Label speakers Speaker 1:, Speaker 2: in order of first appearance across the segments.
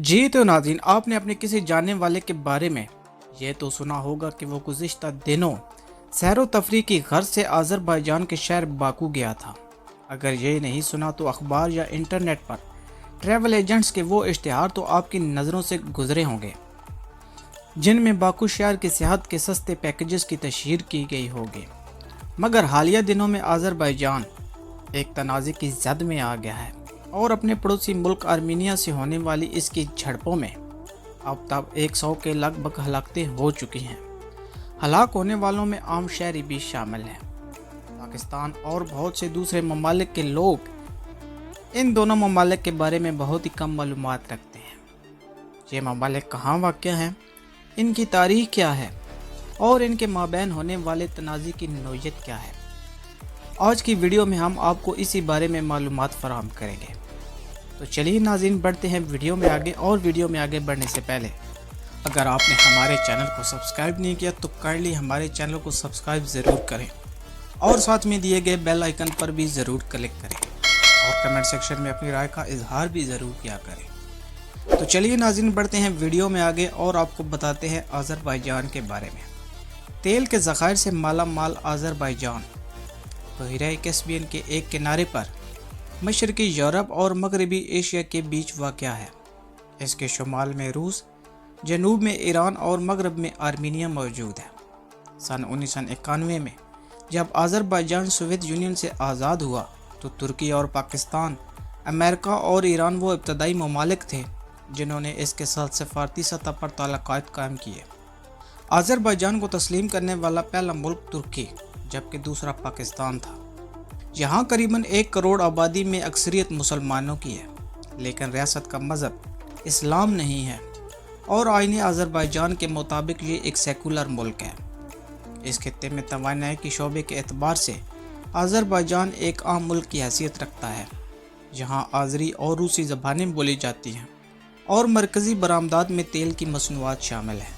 Speaker 1: جی تو ناظرین، آپ نے اپنے کسی جاننے والے کے بارے میں یہ تو سنا ہوگا کہ وہ گزشتہ دنوں سیر و تفریح کی غرض سے آذربائیجان کے شہر باکو گیا تھا۔ اگر یہ نہیں سنا تو اخبار یا انٹرنیٹ پر ٹریول ایجنٹس کے وہ اشتہار تو آپ کی نظروں سے گزرے ہوں گے، جن میں باکو شہر کی سیاحت کے سستے پیکیجز کی تشہیر کی گئی ہوگی۔ مگر حالیہ دنوں میں آذربائیجان ایک تنازع کی زد میں آ گیا ہے اور اپنے پڑوسی ملک آرمینیا سے ہونے والی اس کی جھڑپوں میں اب تک 100 کے لگ بھگ ہلاکتیں ہو چکی ہیں۔ ہلاک ہونے والوں میں عام شہری بھی شامل ہیں۔ پاکستان اور بہت سے دوسرے ممالک کے لوگ ان دونوں ممالک کے بارے میں بہت ہی کم معلومات رکھتے ہیں۔ یہ ممالک کہاں واقع ہیں، ان کی تاریخ کیا ہے اور ان کے مابین ہونے والے تنازع کی نوعیت کیا ہے، آج کی ویڈیو میں ہم آپ کو اسی بارے میں معلومات فراہم کریں گے۔ تو چلیے ناظرین، بڑھتے ہیں ویڈیو میں آگے، اور ویڈیو میں آگے بڑھنے سے پہلے اگر آپ نے ہمارے چینل کو سبسکرائب نہیں کیا تو کائنڈلی ہمارے چینل کو سبسکرائب ضرور کریں اور ساتھ میں دیے گئے بیل آئیکن پر بھی ضرور کلک کریں اور کمنٹ سیکشن میں اپنی رائے کا اظہار بھی ضرور کیا کریں۔ تو چلیے ناظرین، بڑھتے ہیں ویڈیو میں آگے اور آپ کو بتاتے ہیں آذربائیجان کے بارے میں۔ تیل کے ذخائر سے مالا مال آذربائیجان بحیرہ کیسپیئن کے ایک کنارے پر مشرقی یورپ اور مغربی ایشیا کے بیچ واقع ہے۔ اس کے شمال میں روس، جنوب میں ایران اور مغرب میں آرمینیا موجود ہے۔ سن 1991 میں جب آذربائیجان سوویت یونین سے آزاد ہوا تو ترکی اور پاکستان، امریکہ اور ایران وہ ابتدائی ممالک تھے جنہوں نے اس کے ساتھ سفارتی سطح پر تعلقات قائم کیے۔ آذربائیجان کو تسلیم کرنے والا پہلا ملک ترکی جبکہ دوسرا پاکستان تھا۔ یہاں قریباً 1 کروڑ آبادی میں اکثریت مسلمانوں کی ہے، لیکن ریاست کا مذہب اسلام نہیں ہے اور آئین آذربائیجان کے مطابق یہ ایک سیکولر ملک ہے۔ اس خطے میں توانائی کے شعبے کے اعتبار سے آذربائیجان ایک عام ملک کی حیثیت رکھتا ہے، جہاں آذری اور روسی زبانیں بولی جاتی ہیں اور مرکزی برآمدات میں تیل کی مصنوعات شامل ہیں۔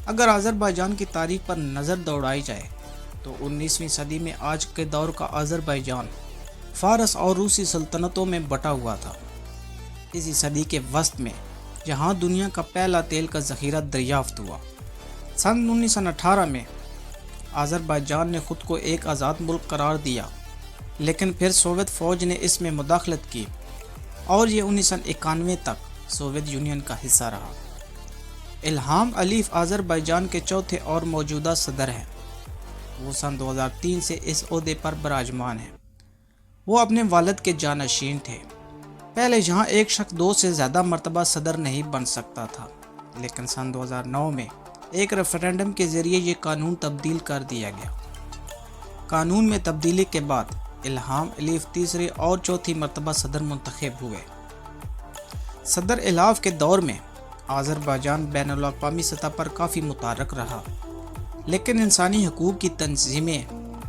Speaker 1: اگر آذربائیجان کی تاریخ پر نظر دوڑائی جائے تو 19ویں صدی میں آج کے دور کا آذربائیجان فارس اور روسی سلطنتوں میں بٹا ہوا تھا۔ اسی صدی کے وسط میں جہاں دنیا کا پہلا تیل کا ذخیرہ دریافت ہوا۔ سن 1918 میں آذربائیجان نے خود کو ایک آزاد ملک قرار دیا، لیکن پھر سوویت فوج نے اس میں مداخلت کی اور یہ 1991 تک سوویت یونین کا حصہ رہا۔ الہام علیف آذربائیجان کے چوتھے اور موجودہ صدر ہیں۔ وہ سن 2003 سے اس عہدے پر براجمان ہیں۔ وہ اپنے والد کے جانشین تھے۔ پہلے یہاں ایک شخص 2 سے زیادہ مرتبہ صدر نہیں بن سکتا تھا، لیکن سن 2009 میں ایک ریفرینڈم کے ذریعے یہ قانون تبدیل کر دیا گیا۔ قانون میں تبدیلی کے بعد الہام علیف تیسری اور چوتھی مرتبہ صدر منتخب ہوئے۔ صدر الہاف کے دور میں آذربائیجان بین الاقوامی سطح پر کافی متحرک رہا، لیکن انسانی حقوق کی تنظیمیں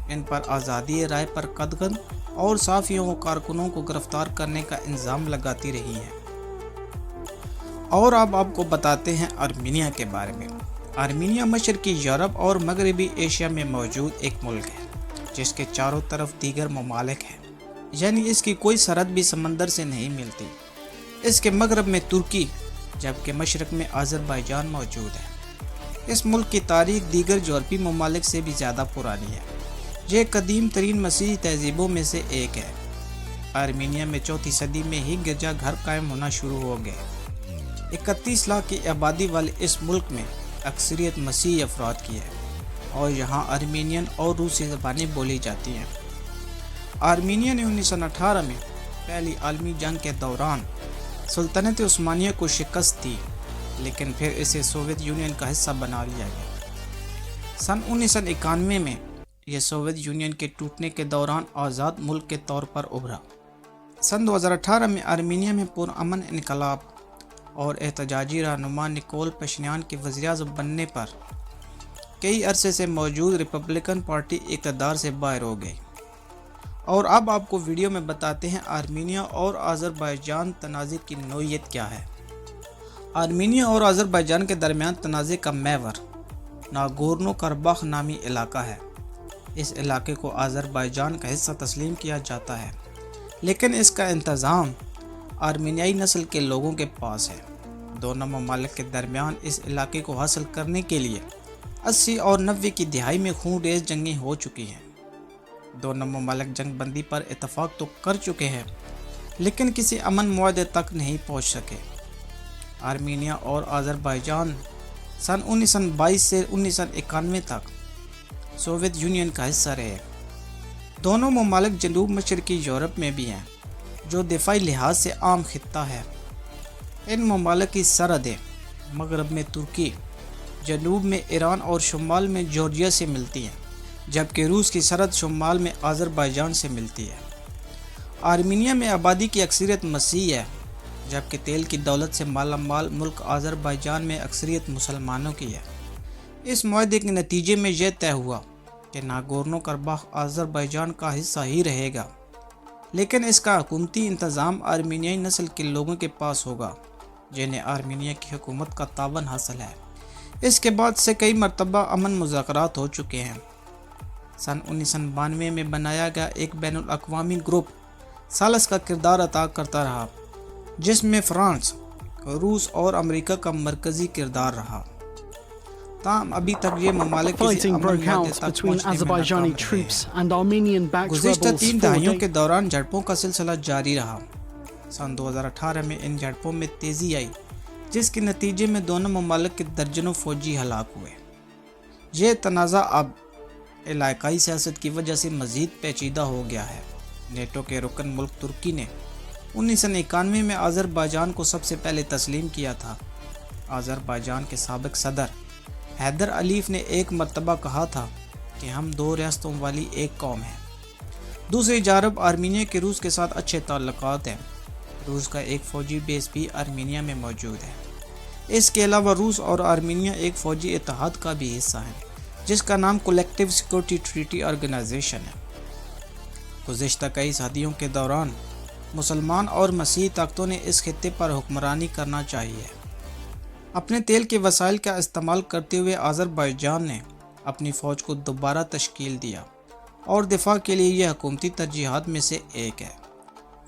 Speaker 1: ان پر آزادی رائے پر قدغن اور صحافیوں و کارکنوں کو گرفتار کرنے کا الزام لگاتی رہی ہیں۔ اور اب آپ کو بتاتے ہیں آرمینیا کے بارے میں۔ آرمینیا مشرقی یورپ اور مغربی ایشیا میں موجود ایک ملک ہے جس کے چاروں طرف دیگر ممالک ہیں، یعنی اس کی کوئی سرحد بھی سمندر سے نہیں ملتی۔ اس کے مغرب میں ترکی جبکہ مشرق میں آذربائیجان موجود ہے۔ اس ملک کی تاریخ دیگر یورپی ممالک سے بھی زیادہ پرانی ہے۔ یہ قدیم ترین مسیحی تہذیبوں میں سے ایک ہے۔ آرمینیا میں 4 صدی میں ہی گرجا گھر قائم ہونا شروع ہو گئے۔ 31 لاکھ کی آبادی والے اس ملک میں اکثریت مسیحی افراد کی ہے اور یہاں آرمینین اور روسی زبانیں بولی جاتی ہیں۔ آرمینیا نے 1918 میں پہلی عالمی جنگ کے دوران سلطنت عثمانیہ کو شکست دی، لیکن پھر اسے سوویت یونین کا حصہ بنا لیا گیا۔ سن 1991 میں یہ سوویت یونین کے ٹوٹنے کے دوران آزاد ملک کے طور پر ابھرا۔ سن 2018 میں آرمینیا میں پرامن انقلاب اور احتجاجی رہنما نکول پشینیان کے وزیر اعظم بننے پر کئی عرصے سے موجود ریپبلکن پارٹی اقتدار سے باہر ہو گئی۔ اور اب آپ کو ویڈیو میں بتاتے ہیں آرمینیا اور آذربائیجان تنازع کی نوعیت کیا ہے۔ آرمینیا اور آذربائیجان کے درمیان تنازع کا محور ناگورنو کرباخ نامی علاقہ ہے۔ اس علاقے کو آذربائیجان کا حصہ تسلیم کیا جاتا ہے، لیکن اس کا انتظام آرمینیائی نسل کے لوگوں کے پاس ہے۔ دونوں ممالک کے درمیان اس علاقے کو حاصل کرنے کے لیے 80 اور 90 کی دہائی میں خون ریز جنگیں ہو چکی ہیں۔ دونوں ممالک جنگ بندی پر اتفاق تو کر چکے ہیں لیکن کسی امن معاہدے تک نہیں پہنچ سکے۔ آرمینیا اور آذربائیجان سن 1922 سے 1991 تک سوویت یونین کا حصہ رہے۔ دونوں ممالک جنوب مشرقی یورپ میں بھی ہیں جو دفاعی لحاظ سے عام خطہ ہے۔ ان ممالک کی سرحدیں مغرب میں ترکی، جنوب میں ایران اور شمال میں جارجیا سے ملتی ہیں، جبکہ روس کی سرحد شمال میں آذربائیجان سے ملتی ہے۔ آرمینیا میں آبادی کی اکثریت مسیحی ہے، جبکہ تیل کی دولت سے مالا مال ملک آذربائیجان میں اکثریت مسلمانوں کی ہے۔ اس معاہدے کے نتیجے میں یہ طے ہوا کہ ناگورنو کرباخ آذربائیجان کا حصہ ہی رہے گا، لیکن اس کا حکومتی انتظام آرمینیائی نسل کے لوگوں کے پاس ہوگا جنہیں آرمینیا کی حکومت کا تعاون حاصل ہے۔ اس کے بعد سے کئی مرتبہ امن مذاکرات ہو چکے ہیں۔ سن 1992 میں بنایا گیا ایک بین الاقوامی گروپ ثالث کا کردار ادا کرتا رہا، جس میں فرانس، روس اور امریکہ کا مرکزی کردار رہا۔ تاہم ابھی تک یہ ممالک کسی امن معاہدے تک پہنچنے میں ناکام رہے۔ گزشتہ 3 دہائیوں کے دوران جھڑپوں کا سلسلہ جاری رہا۔ سن 2018 میں ان جھڑپوں میں تیزی آئی، جس کے نتیجے میں دونوں ممالک کے درجنوں فوجی ہلاک ہوئے۔ یہ تنازع اب علاقائی سیاست کی وجہ سے مزید پیچیدہ ہو گیا ہے۔ نیٹو کے رکن ملک ترکی نے 1991 میں آذربائیجان کو سب سے پہلے تسلیم کیا تھا۔ آذربائیجان کے سابق صدر حیدر علیف نے ایک مرتبہ کہا تھا کہ ہم 2 ریاستوں والی ایک قوم ہیں۔ دوسری جانب آرمینیا کے روس کے ساتھ اچھے تعلقات ہیں۔ روس کا ایک فوجی بیس بھی آرمینیا میں موجود ہے۔ اس کے علاوہ روس اور آرمینیا ایک فوجی اتحاد کا بھی حصہ ہیں، جس کا نام کولیکٹیو سیکورٹی ٹریٹی آرگنائزیشن ہے۔ گزشتہ کئی صدیوں کے دوران مسلمان اور مسیحی طاقتوں نے اس خطے پر حکمرانی کرنا چاہیے۔ اپنے تیل کے وسائل کا استعمال کرتے ہوئے آذربائیجان نے اپنی فوج کو دوبارہ تشکیل دیا اور دفاع کے لیے یہ حکومتی ترجیحات میں سے ایک ہے۔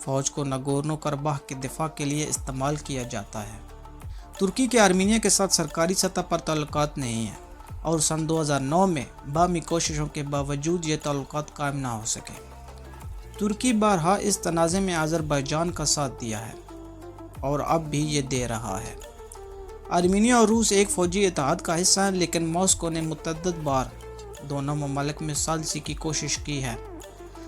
Speaker 1: فوج کو ناگورنو کرباخ کے دفاع کے لیے استعمال کیا جاتا ہے۔ ترکی کے آرمینیا کے ساتھ سرکاری سطح پر تعلقات نہیں ہیں اور سن 2009 میں باہمی کوششوں کے باوجود یہ تعلقات قائم نہ ہو سکے۔ ترکی بارہا اس تنازع میں آذربائیجان کا ساتھ دیا ہے اور اب بھی یہ دے رہا ہے۔ آرمینیا اور روس ایک فوجی اتحاد کا حصہ ہیں، لیکن ماسکو نے متعدد بار دونوں ممالک میں ثالثی کی کوشش کی ہے۔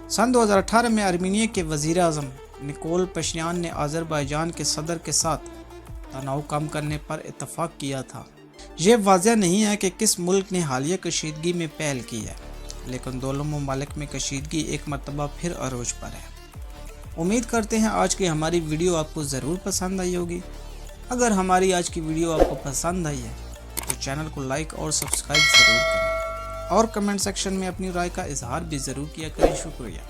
Speaker 1: سن 2018 میں آرمینیا کے وزیر اعظم نکول پشینیان نے آذربائیجان کے صدر کے ساتھ تناؤ کم کرنے پر اتفاق کیا تھا۔ یہ واضح نہیں ہے کہ کس ملک نے حالیہ کشیدگی میں پہل کی ہے، لیکن دونوں ممالک میں کشیدگی ایک مرتبہ پھر عروج پر ہے۔ امید کرتے ہیں آج کی ہماری ویڈیو آپ کو ضرور پسند آئی ہوگی۔ اگر ہماری آج کی ویڈیو آپ کو پسند آئی ہے تو چینل کو لائک اور سبسکرائب ضرور کریں اور کمنٹ سیکشن میں اپنی رائے کا اظہار بھی ضرور کیا کریں۔ شکریہ۔